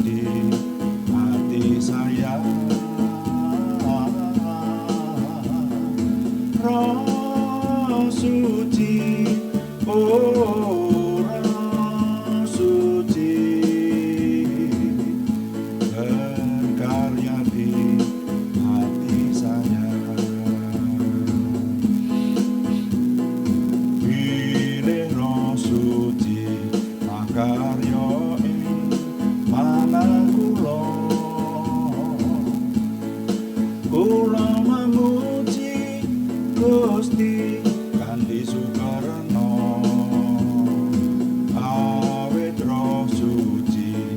di hati saya. Roh suci, oh Roh suci, berkarya di hati saya. Pilih Roh suci, makarya ing manah kula memuji Gusti kanthi sukarna. Awit Roh suci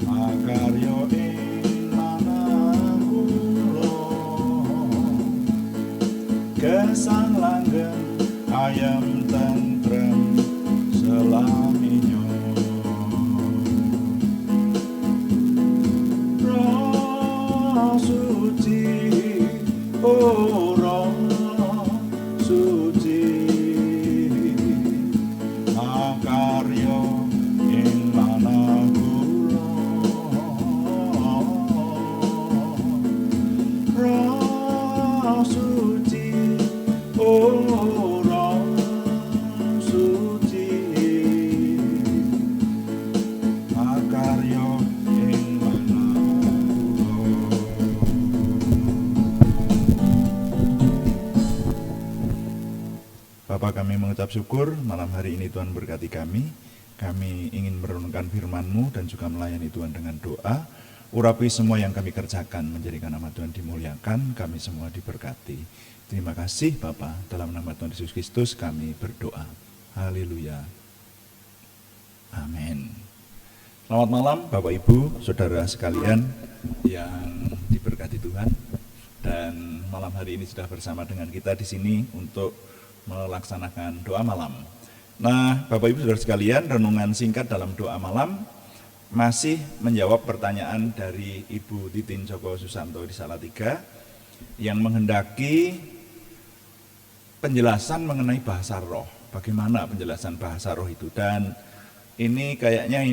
makarya ing manah kula, gesang langgeng ayem tentrem selaminya. Roh suci, oh Roh suci, makarya ing manah kula. Roh suci, oh Roh suci, makarya ing manah kula. Bapa, kami mengucap syukur malam hari ini Tuhan berkati kami. Kami ingin merenungkan firman-Mu dan juga melayani Tuhan dengan doa. Urapi semua yang kami kerjakan, menjadikan nama Tuhan dimuliakan, kami semua diberkati. Terima kasih Bapa, dalam nama Tuhan Yesus Kristus kami berdoa. Haleluya. Amin. Selamat malam Bapak Ibu, Saudara sekalian yang diberkati Tuhan. Dan malam hari ini sudah bersama dengan kita di sini untuk melaksanakan doa malam. Nah, Bapak Ibu Saudara sekalian, renungan singkat dalam doa malam masih menjawab pertanyaan dari Ibu Titin Joko Susanto di Salatiga yang menghendaki penjelasan mengenai bahasa roh. Bagaimana penjelasan bahasa roh itu? Dan ini kayaknya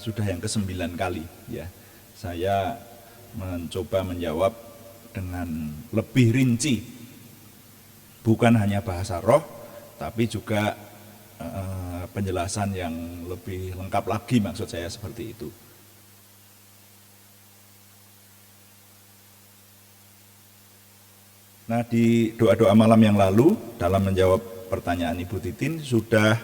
sudah yang ke-9 kali ya. Saya mencoba menjawab dengan lebih rinci. Bukan hanya bahasa roh, tapi juga penjelasan yang lebih lengkap lagi, maksud saya seperti itu. Nah, di doa-doa malam yang lalu, dalam menjawab pertanyaan Ibu Titin, sudah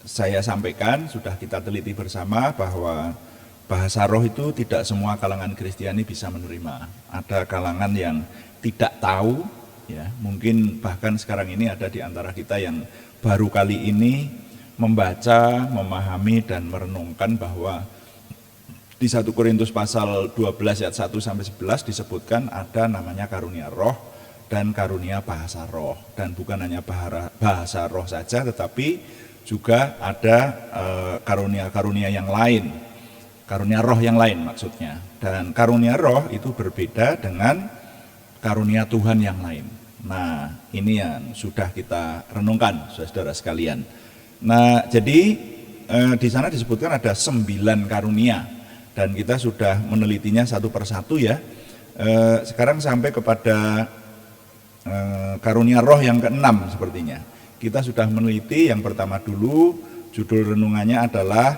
saya sampaikan, sudah kita teliti bersama bahwa bahasa roh itu tidak semua kalangan Kristiani bisa menerima. Ada kalangan yang tidak tahu, ya, mungkin bahkan sekarang ini ada di antara kita yang baru kali ini membaca, memahami dan merenungkan bahwa di 1 Korintus pasal 12 ayat 1 sampai 11 disebutkan ada namanya karunia roh dan karunia bahasa roh. Dan bukan hanya bahasa roh saja, tetapi juga ada karunia-karunia yang lain, karunia roh yang lain maksudnya. Dan karunia roh itu berbeda dengan karunia Tuhan yang lain. Nah, ini yang sudah kita renungkan, saudara sekalian. Nah, jadi di sana disebutkan ada 9 karunia dan kita sudah menelitinya satu persatu ya. Sekarang sampai kepada karunia roh yang ke-6 sepertinya. Kita sudah meneliti yang pertama dulu, judul renungannya adalah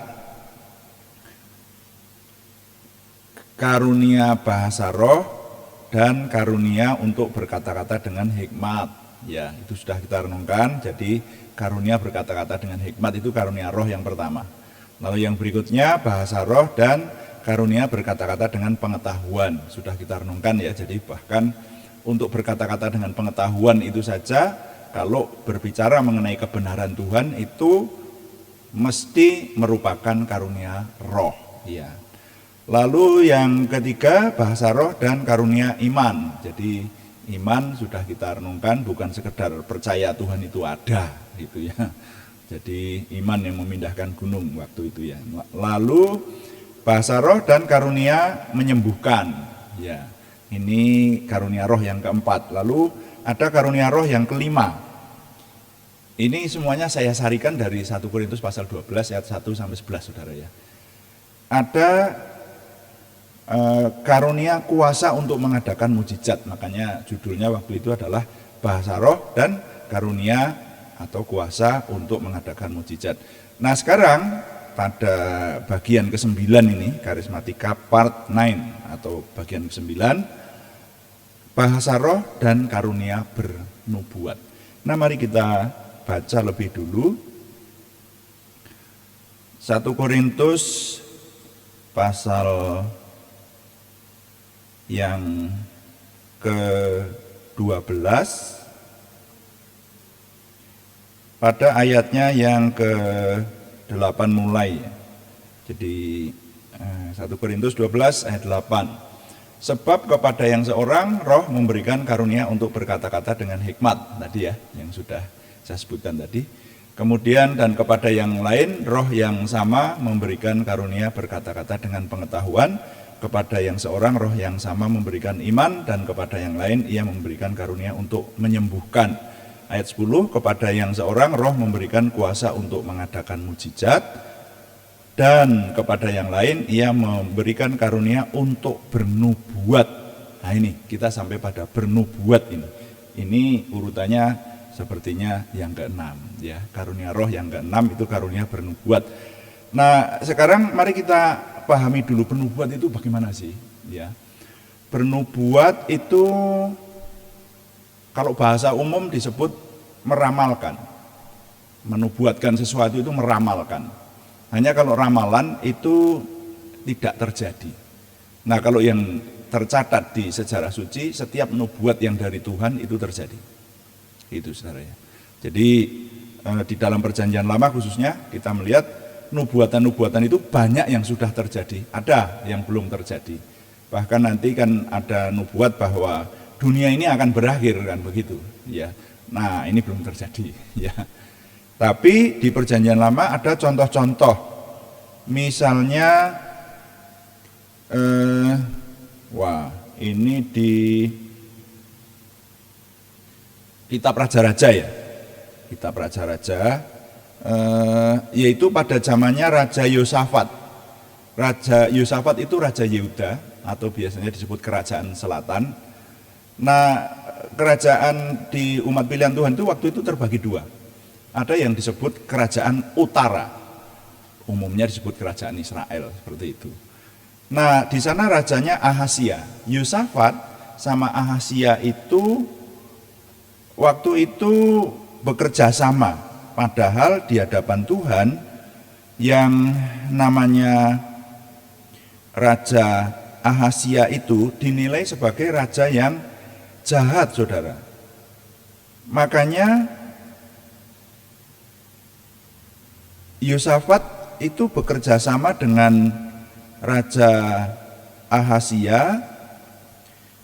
karunia bahasa roh dan karunia untuk berkata-kata dengan hikmat. Ya, itu sudah kita renungkan. Jadi karunia berkata-kata dengan hikmat itu karunia roh yang pertama. Lalu yang berikutnya bahasa roh dan karunia berkata-kata dengan pengetahuan. Sudah kita renungkan ya. Jadi bahkan untuk berkata-kata dengan pengetahuan itu saja, kalau berbicara mengenai kebenaran Tuhan itu mesti merupakan karunia roh. Ya. Lalu yang ketiga bahasa roh dan karunia iman. Jadi iman sudah kita renungkan, bukan sekedar percaya Tuhan itu ada gitu ya. Jadi iman yang memindahkan gunung waktu itu ya. Lalu bahasa roh dan karunia menyembuhkan. Ya. Ini karunia roh yang keempat. Lalu ada karunia roh yang kelima. Ini semuanya saya sarikan dari 1 Korintus pasal 12 ayat 1 sampai 11 Saudara ya. ada karunia kuasa untuk mengadakan mujizat. Makanya judulnya waktu itu adalah bahasa roh dan karunia atau kuasa untuk mengadakan mujizat. Nah sekarang pada bagian ke-9 ini, karismatika part 9 atau bagian ke-9, bahasa roh dan karunia bernubuat. Nah mari kita baca lebih dulu 1 Korintus pasal yang ke-12 pada ayatnya yang ke-8 mulai. Jadi 1 Korintus 12 ayat 8. Sebab kepada yang seorang roh memberikan karunia untuk berkata-kata dengan hikmat. Tadi ya, yang sudah saya sebutkan tadi. Kemudian dan kepada yang lain roh yang sama memberikan karunia berkata-kata dengan pengetahuan. Kepada yang seorang roh yang sama memberikan iman, dan kepada yang lain ia memberikan karunia untuk menyembuhkan. Ayat 10, kepada yang seorang roh memberikan kuasa untuk mengadakan mujizat, dan kepada yang lain ia memberikan karunia untuk bernubuat. Nah ini kita sampai pada bernubuat ini. Ini urutannya sepertinya yang ke-6 ya. Karunia roh yang ke-6 itu karunia bernubuat. Nah, sekarang mari kita pahami dulu bernubuat itu bagaimana sih ya. Bernubuat itu kalau bahasa umum disebut meramalkan. Menubuatkan sesuatu itu meramalkan. Hanya kalau ramalan itu tidak terjadi. Nah, kalau yang tercatat di sejarah suci, setiap nubuat yang dari Tuhan itu terjadi. Itu saudara ya. Jadi di dalam perjanjian lama khususnya kita melihat nubuatan-nubuatan itu banyak yang sudah terjadi, ada yang belum terjadi. Bahkan nanti kan ada nubuat bahwa dunia ini akan berakhir kan begitu, ya. Nah, ini belum terjadi, ya. Tapi di perjanjian lama ada contoh-contoh. Misalnya ini di Kitab Raja-Raja ya. Kitab Raja-Raja yaitu pada zamannya Raja Yosafat. Raja Yosafat itu Raja Yehuda atau biasanya disebut Kerajaan Selatan. Nah, kerajaan di umat pilihan Tuhan itu waktu itu terbagi dua. Ada yang disebut Kerajaan Utara, umumnya disebut Kerajaan Israel, seperti itu. Nah, di sana rajanya Ahasia. Yosafat sama Ahasia itu waktu itu bekerja sama. Padahal di hadapan Tuhan yang namanya Raja Ahasia itu dinilai sebagai raja yang jahat, saudara. Makanya Yosafat itu bekerja sama dengan Raja Ahasia,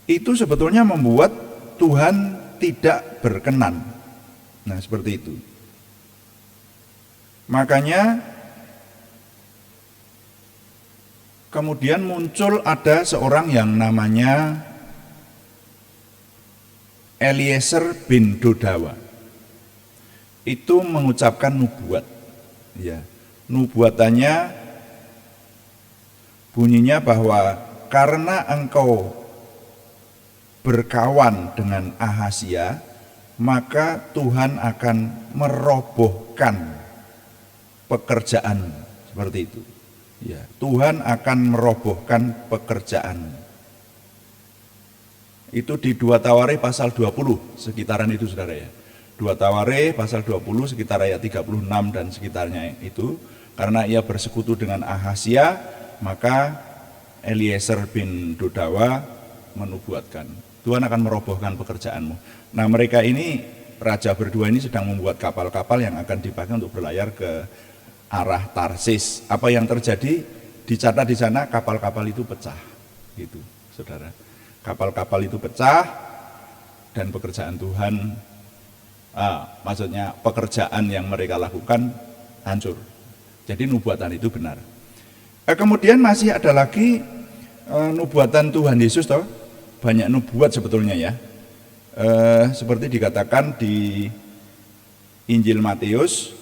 itu sebetulnya membuat Tuhan tidak berkenan. Nah, seperti itu. Makanya kemudian muncul ada seorang yang namanya Eliezer bin Dodawa. Itu mengucapkan nubuat. Ya, nubuatannya bunyinya bahwa karena engkau berkawan dengan Ahasia, maka Tuhan akan merobohkan pekerjaan, seperti itu. Ya, Tuhan akan merobohkan pekerjaan. Itu di 2 Tawarikh pasal 20, sekitaran itu saudara ya. 2 Tawarikh pasal 20 sekitar ayat 36 dan sekitarnya itu. Karena ia bersekutu dengan Ahasia, maka Eliezer bin Dodawa menubuatkan, Tuhan akan merobohkan pekerjaanmu. Nah, mereka ini, raja berdua ini sedang membuat kapal-kapal yang akan dipakai untuk berlayar ke arah Tarsis. Apa yang terjadi? Dicatat di sana kapal-kapal itu pecah, gitu, saudara. Kapal-kapal itu pecah dan pekerjaan Tuhan, maksudnya pekerjaan yang mereka lakukan hancur. Jadi nubuatan itu benar. Kemudian masih ada lagi nubuatan Tuhan Yesus, toh banyak nubuat sebetulnya ya. Seperti dikatakan di Injil Matius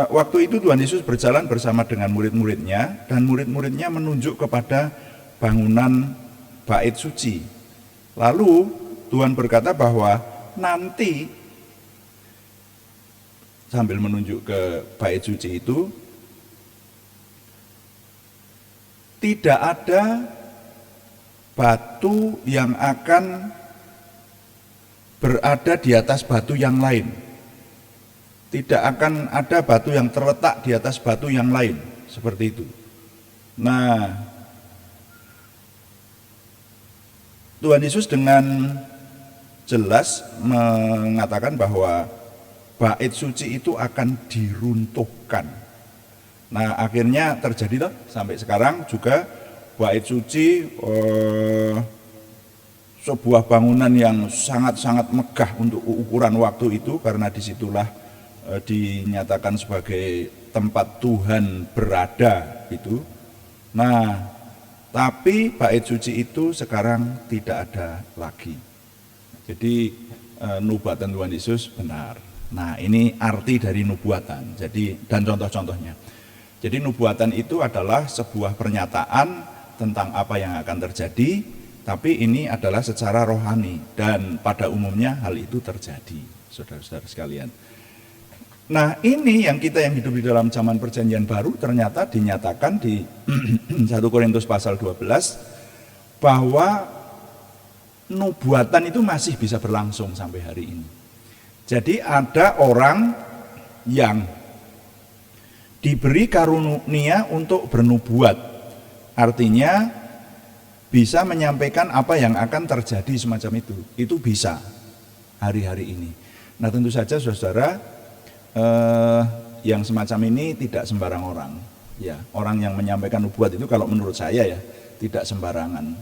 Waktu itu Tuhan Yesus berjalan bersama dengan murid-muridnya, dan murid-muridnya menunjuk kepada bangunan bait suci. Lalu Tuhan berkata bahwa nanti, sambil menunjuk ke bait suci itu, tidak ada batu yang akan berada di atas batu yang lain. Tidak akan ada batu yang terletak di atas batu yang lain, seperti itu. Nah, Tuhan Yesus dengan jelas mengatakan bahwa bait suci itu akan diruntuhkan. Nah, akhirnya terjadi loh, sampai sekarang juga bait suci sebuah bangunan yang sangat-sangat megah untuk ukuran waktu itu, karena disitulah dinyatakan sebagai tempat Tuhan berada itu. Nah, tapi bait suci itu sekarang tidak ada lagi. Jadi nubuatan Tuhan Yesus benar. Nah, ini arti dari nubuatan. Jadi, dan contoh-contohnya. Jadi nubuatan itu adalah sebuah pernyataan tentang apa yang akan terjadi, tapi ini adalah secara rohani, dan pada umumnya hal itu terjadi, saudara-saudara sekalian. Nah, ini yang kita yang hidup di dalam zaman perjanjian baru ternyata dinyatakan di 1 Korintus pasal 12 bahwa nubuatan itu masih bisa berlangsung sampai hari ini. Jadi ada orang yang diberi karunia untuk bernubuat, artinya bisa menyampaikan apa yang akan terjadi semacam itu bisa hari-hari ini. Nah, tentu saja saudara, yang semacam ini tidak sembarang orang. Ya, orang yang menyampaikan nubuat itu kalau menurut saya ya tidak sembarangan.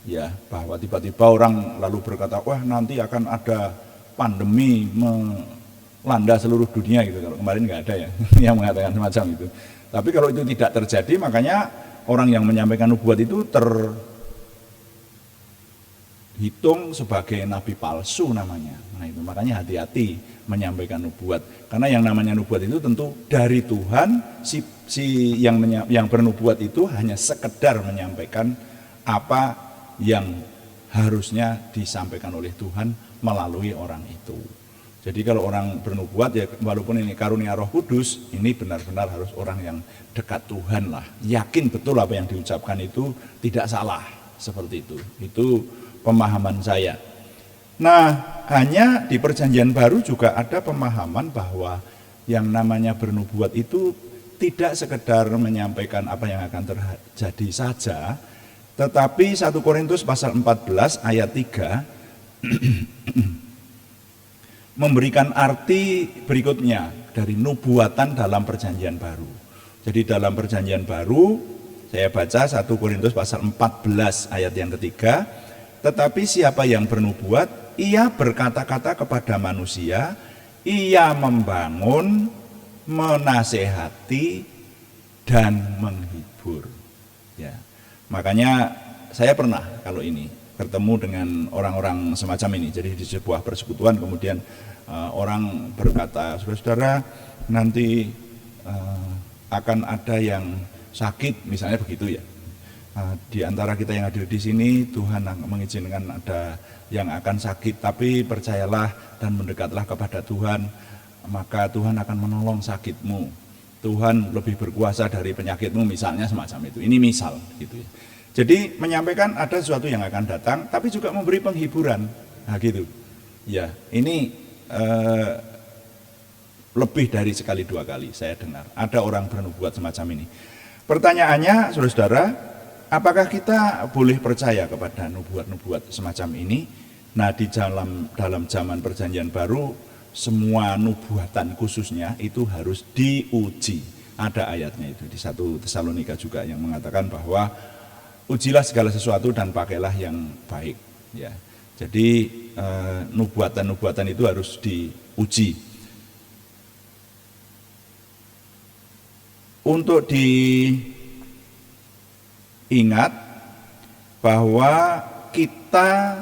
Ya, bahwa tiba-tiba orang lalu berkata, wah nanti akan ada pandemi melanda seluruh dunia gitu. Kalau kemarin nggak ada ya yang mengatakan semacam itu. Tapi kalau itu tidak terjadi, makanya orang yang menyampaikan nubuat itu terhitung sebagai nabi palsu namanya. Nah, itu makanya hati-hati menyampaikan nubuat, karena yang namanya nubuat itu tentu dari Tuhan. Yang bernubuat itu hanya sekedar menyampaikan apa yang harusnya disampaikan oleh Tuhan melalui orang itu. Jadi kalau orang bernubuat ya, walaupun ini karunia Roh Kudus, ini benar-benar harus orang yang dekat Tuhan lah, yakin betul apa yang diucapkan itu tidak salah, seperti itu. Itu pemahaman saya. Nah, hanya di perjanjian baru juga ada pemahaman bahwa yang namanya bernubuat itu tidak sekedar menyampaikan apa yang akan terjadi saja, tetapi 1 Korintus pasal 14 ayat 3 memberikan arti berikutnya dari nubuatan dalam perjanjian baru. Jadi dalam perjanjian baru, saya baca 1 Korintus pasal 14 ayat yang ketiga, tetapi siapa yang bernubuat, ia berkata-kata kepada manusia, ia membangun, menasehati, dan menghibur. Ya. Makanya saya pernah kalau ini bertemu dengan orang-orang semacam ini. Jadi di sebuah persekutuan kemudian orang berkata, saudara-saudara nanti akan ada yang sakit, misalnya begitu ya. Di antara kita yang hadir di sini, Tuhan mengizinkan ada yang akan sakit, tapi percayalah dan mendekatlah kepada Tuhan, maka Tuhan akan menolong sakitmu. Tuhan lebih berkuasa dari penyakitmu, misalnya semacam itu. Ini misal gitu ya. Jadi menyampaikan ada sesuatu yang akan datang, tapi juga memberi penghiburan. Nah gitu. Ya, ini lebih dari sekali dua kali saya dengar ada orang bernubuat semacam ini. Pertanyaannya, saudara-saudara, apakah kita boleh percaya kepada nubuat-nubuat semacam ini? Nah, di dalam zaman perjanjian baru, semua nubuatan khususnya itu harus diuji. Ada ayatnya itu di 1 Tesalonika juga yang mengatakan bahwa ujilah segala sesuatu dan pakailah yang baik. Ya, jadi nubuatan-nubuatan itu harus diuji. Untuk diingat bahwa kita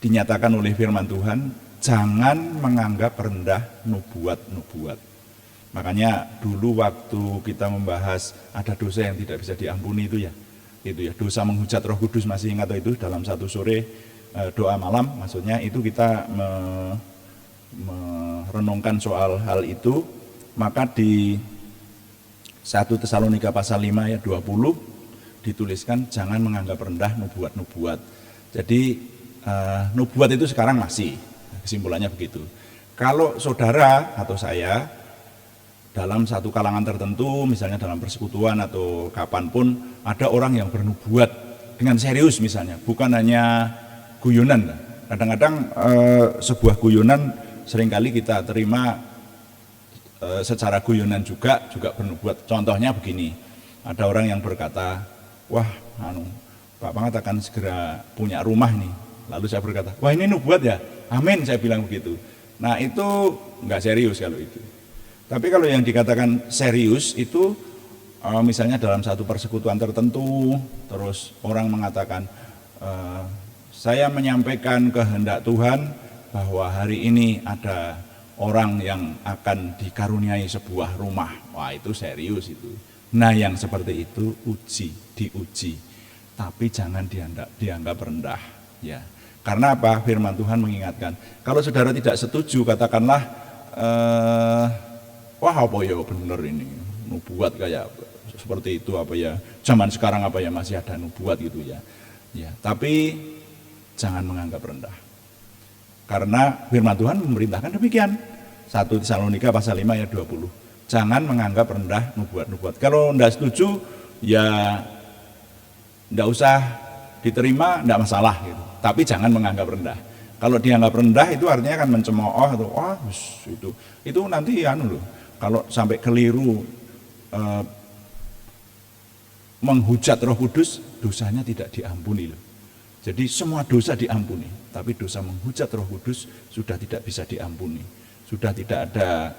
dinyatakan oleh firman Tuhan, jangan menganggap rendah nubuat-nubuat. Makanya dulu waktu kita membahas ada dosa yang tidak bisa diampuni itu ya dosa menghujat Roh Kudus, masih ingat itu dalam satu sore doa malam, maksudnya itu kita merenungkan soal hal itu. Maka di 1 Tesalonika pasal 5 ayat 20 dituliskan jangan menganggap rendah nubuat-nubuat. Jadi nubuat itu sekarang masih, kesimpulannya begitu. Kalau saudara atau saya dalam satu kalangan tertentu, misalnya dalam persekutuan atau kapanpun, ada orang yang bernubuat dengan serius misalnya, bukan hanya guyonan. Kadang-kadang sebuah guyonan seringkali kita terima secara guyonan juga bernubuat. Contohnya begini, ada orang yang berkata, wah Pak Pangat akan segera punya rumah nih. Lalu saya berkata, wah ini nubuat ya, amin, saya bilang begitu. Nah itu enggak serius kalau itu. Tapi kalau yang dikatakan serius itu misalnya dalam satu persekutuan tertentu, terus orang mengatakan saya menyampaikan kehendak Tuhan bahwa hari ini ada orang yang akan dikaruniai sebuah rumah. Wah itu serius itu. Nah yang seperti itu diuji, tapi jangan dianggap rendah ya. Karena apa? Firman Tuhan mengingatkan, kalau saudara tidak setuju, katakanlah wah apa ya bener ini nubuat kayak seperti itu, apa ya zaman sekarang apa ya masih ada nubuat gitu ya. Tapi jangan menganggap rendah, karena firman Tuhan memerintahkan demikian. 1 Tesalonika pasal 5 ayat 20, jangan menganggap rendah nubuat-nubuat. Kalau enggak setuju ya enggak usah diterima, enggak masalah gitu. Tapi jangan menganggap rendah. Kalau dianggap rendah itu artinya akan mencemooh atau itu nanti loh. Kalau sampai keliru menghujat Roh Kudus, dosanya tidak diampuni loh. Jadi semua dosa diampuni, tapi dosa menghujat Roh Kudus sudah tidak bisa diampuni. Sudah tidak ada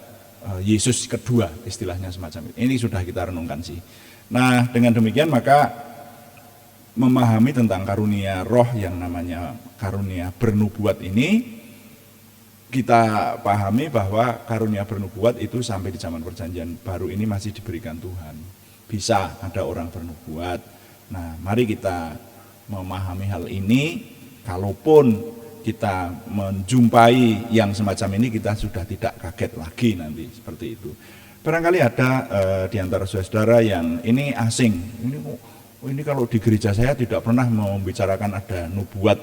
Yesus kedua, istilahnya semacam itu. Ini sudah kita renungkan sih. Nah, dengan demikian maka memahami tentang karunia roh yang namanya karunia bernubuat ini, kita pahami bahwa karunia bernubuat itu sampai di zaman perjanjian baru ini masih diberikan Tuhan. Bisa ada orang bernubuat. Nah, mari kita memahami hal ini. Kalaupun kita menjumpai yang semacam ini, kita sudah tidak kaget lagi nanti seperti itu. Barangkali ada di antara saudara yang ini asing. Ini kalau di gereja saya tidak pernah membicarakan ada nubuat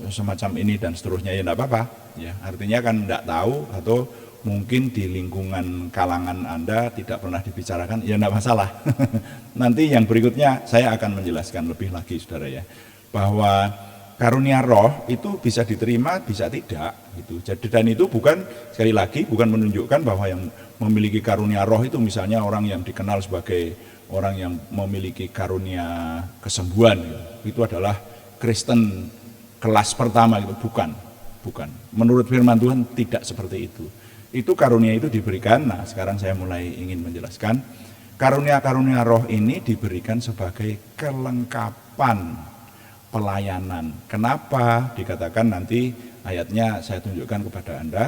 semacam ini dan seterusnya, ya enggak apa-apa ya, artinya kan enggak tahu, atau mungkin di lingkungan kalangan Anda tidak pernah dibicarakan, ya enggak masalah. Nanti yang berikutnya saya akan menjelaskan lebih lagi saudara ya, bahwa karunia roh itu bisa diterima, bisa tidak gitu. Jadi dan itu bukan, sekali lagi, bukan menunjukkan bahwa yang memiliki karunia roh itu misalnya orang yang dikenal sebagai orang yang memiliki karunia kesembuhan gitu. Itu adalah Kristen kelas pertama gitu, bukan. Menurut firman Tuhan tidak seperti itu. Itu karunia itu diberikan. Nah, sekarang saya mulai ingin menjelaskan. Karunia-karunia roh ini diberikan sebagai kelengkapan pelayanan. Kenapa dikatakan nanti ayatnya saya tunjukkan kepada Anda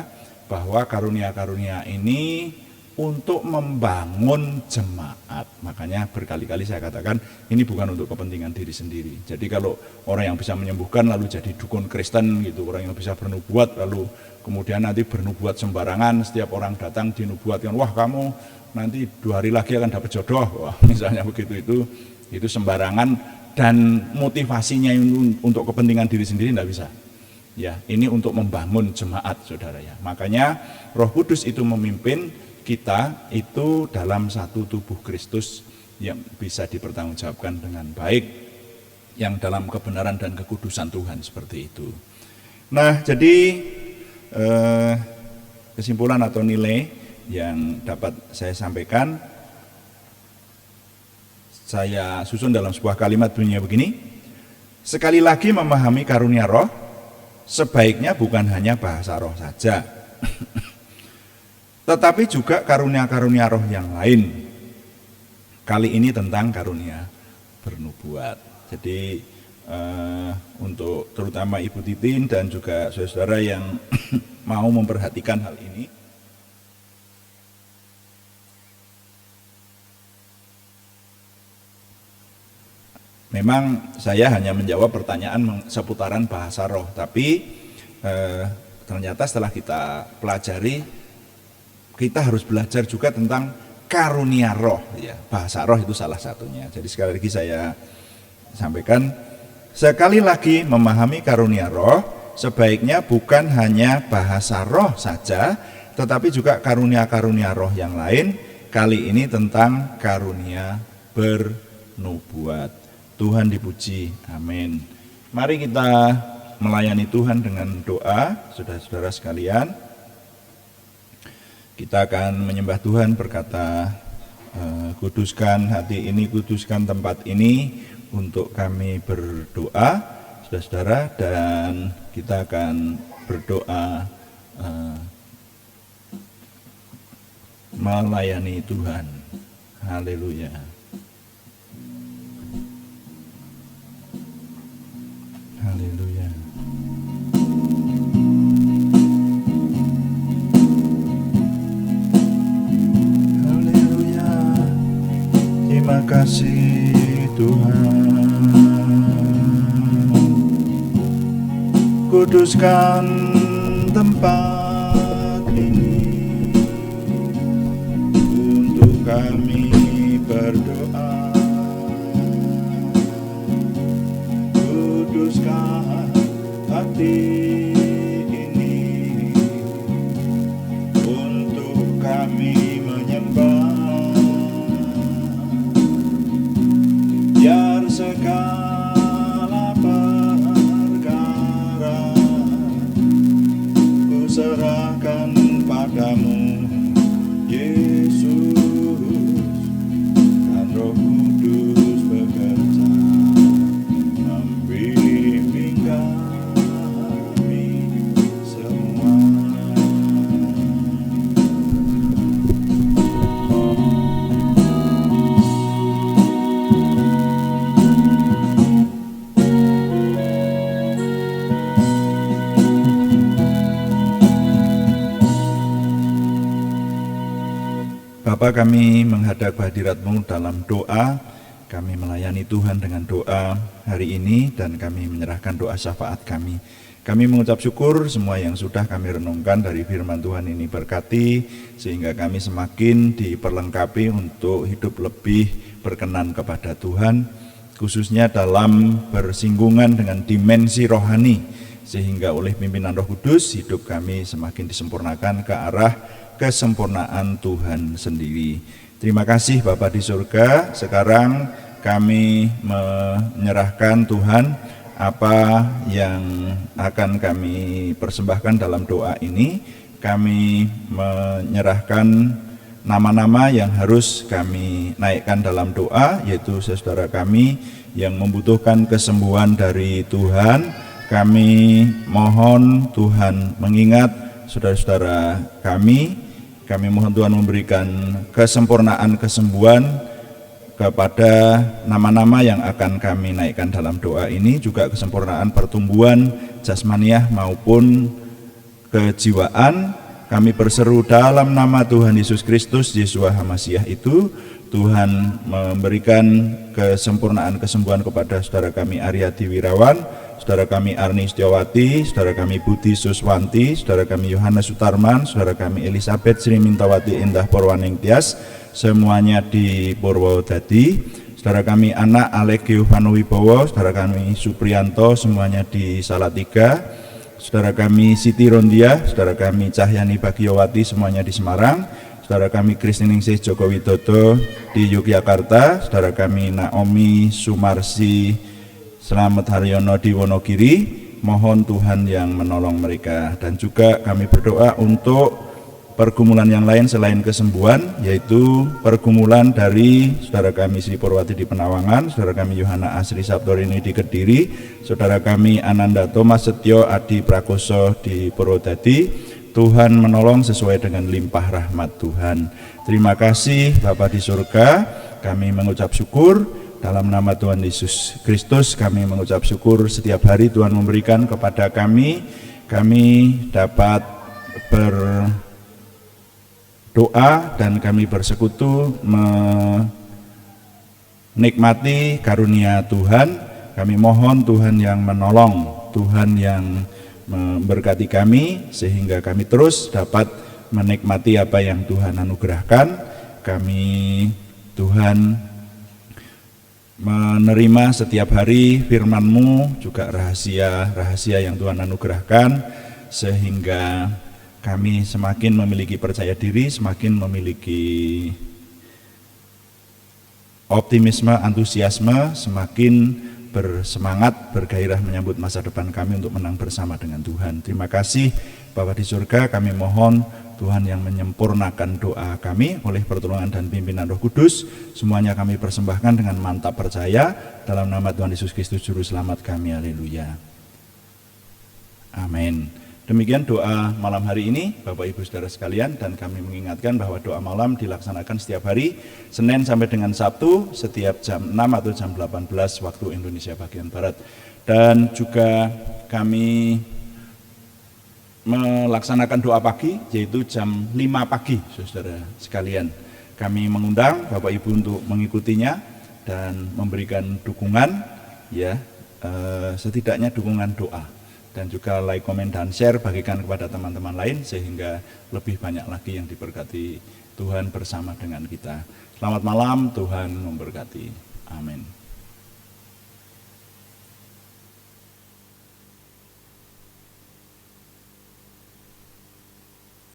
bahwa karunia-karunia ini untuk membangun jemaat. Makanya berkali-kali saya katakan ini bukan untuk kepentingan diri sendiri. Jadi kalau orang yang bisa menyembuhkan lalu jadi dukun Kristen gitu, orang yang bisa bernubuat lalu kemudian nanti bernubuat sembarangan, setiap orang datang dinubuatkan, wah kamu nanti 2 hari lagi akan dapat jodoh, wah misalnya begitu, itu sembarangan dan motivasinya untuk kepentingan diri sendiri tidak bisa. Ya, ini untuk membangun jemaat saudara ya. Makanya Roh Kudus itu memimpin kita itu dalam satu tubuh Kristus yang bisa dipertanggungjawabkan dengan baik, yang dalam kebenaran dan kekudusan Tuhan seperti itu. Nah, jadi kesimpulan atau nilai yang dapat saya sampaikan, saya susun dalam sebuah kalimat bunyinya begini. Sekali lagi memahami karunia roh, sebaiknya bukan hanya bahasa roh saja, tetapi juga karunia-karunia roh yang lain. Kali ini tentang karunia bernubuat. Jadi untuk terutama Ibu Titin dan juga saudara yang mau memperhatikan hal ini, Memang saya hanya menjawab pertanyaan seputaran bahasa roh, tapi ternyata setelah kita pelajari, kita harus belajar juga tentang karunia roh, ya. Bahasa roh itu salah satunya. Jadi sekali lagi saya sampaikan, sekali lagi memahami karunia roh sebaiknya bukan hanya bahasa roh saja, tetapi juga karunia-karunia roh yang lain. Kali ini tentang karunia bernubuat. Tuhan dipuji, amin. Mari kita melayani Tuhan dengan doa, saudara-saudara sekalian. Kita akan menyembah Tuhan, berkata, kuduskan hati ini, kuduskan tempat ini untuk kami berdoa, saudara-saudara, dan kita akan berdoa melayani Tuhan. Haleluya. Haleluya. Haleluya. Terima kasih Tuhan. Kuduskan tempat ini untuk kami berdoa. Kuduskan hati ini untuk kami menyembah, biar segala perkara ku serahkan padamu, Yesus, dan Roh Kudus bekerja membimbing kami semua. Bapa, kami menghadap hadirat-Mu dalam doa, kami melayani Tuhan dengan doa hari ini, dan kami menyerahkan doa syafaat kami. Kami mengucap syukur semua yang sudah kami renungkan dari firman Tuhan ini berkati, sehingga kami semakin diperlengkapi untuk hidup lebih berkenan kepada Tuhan, khususnya dalam bersinggungan dengan dimensi rohani, sehingga oleh pimpinan Roh Kudus hidup kami semakin disempurnakan ke arah kesempurnaan Tuhan sendiri. Terima kasih Bapa di surga. Sekarang kami menyerahkan Tuhan apa yang akan kami persembahkan dalam doa ini. Kami menyerahkan nama-nama yang harus kami naikkan dalam doa, yaitu saudara kami yang membutuhkan kesembuhan dari Tuhan. Kami mohon Tuhan mengingat saudara-saudara kami. Kami mohon Tuhan memberikan kesempurnaan kesembuhan kepada nama-nama yang akan kami naikkan dalam doa ini, juga kesempurnaan pertumbuhan jasmaniah maupun kejiwaan. Kami berseru dalam nama Tuhan Yesus Kristus, Yeshua HaMasyiah itu, Tuhan memberikan kesempurnaan kesembuhan kepada saudara kami Aryadi Wirawan, saudara kami Arni Setiawati, saudara kami Budi Suswanti, saudara kami Yohanes Sutarman, saudara kami Elisabeth Sri Mintawati Indah Purwaning Tias, semuanya di Purwodadi, saudara kami anak Alek Giovanni Wibowo, saudara kami Supriyanto, semuanya di Salatiga, saudara kami Siti Rondia, saudara kami Cahyani Bagiowati, semuanya di Semarang, saudara kami Kristiningsih Joko Widodo di Yogyakarta, saudara kami Naomi Sumarsi Selamat Haryono di Wonogiri. Mohon Tuhan yang menolong mereka. Dan juga kami berdoa untuk pergumulan yang lain selain kesembuhan, yaitu pergumulan dari saudara kami Sri Purwati di Penawangan, saudara kami Yohana Asri Sabtorini di Kediri, saudara kami Ananda Thomas Setio Adi Prakoso di Purwodadi. Tuhan menolong sesuai dengan limpah rahmat Tuhan. Terima kasih Bapa di surga, kami mengucap syukur. Dalam nama Tuhan Yesus Kristus kami mengucap syukur setiap hari Tuhan memberikan kepada kami dapat berdoa dan kami bersekutu menikmati karunia Tuhan. Kami mohon Tuhan yang menolong, Tuhan yang memberkati kami sehingga kami terus dapat menikmati apa yang Tuhan anugerahkan. Kami Tuhan menerima setiap hari firman-Mu, juga rahasia-rahasia yang Tuhan anugerahkan, sehingga kami semakin memiliki percaya diri, semakin memiliki optimisme, antusiasme, semakin bersemangat, bergairah menyambut masa depan kami untuk menang bersama dengan Tuhan. Terima kasih Bapa di surga, kami mohon Tuhan yang menyempurnakan doa kami oleh pertolongan dan pimpinan Roh Kudus. Semuanya kami persembahkan dengan mantap percaya dalam nama Tuhan Yesus Kristus Juru Selamat kami. Haleluya. Amin. Demikian doa malam hari ini Bapak Ibu Saudara sekalian, dan kami mengingatkan bahwa doa malam dilaksanakan setiap hari Senin sampai dengan Sabtu setiap jam 6 atau jam 18 waktu Indonesia bagian Barat. Dan juga kami melaksanakan doa pagi yaitu jam 5 pagi saudara sekalian. Kami mengundang Bapak Ibu untuk mengikutinya dan memberikan dukungan ya, setidaknya dukungan doa, dan juga like, komen, dan share, bagikan kepada teman-teman lain sehingga lebih banyak lagi yang diberkati Tuhan bersama dengan kita. Selamat malam, Tuhan memberkati. Amin.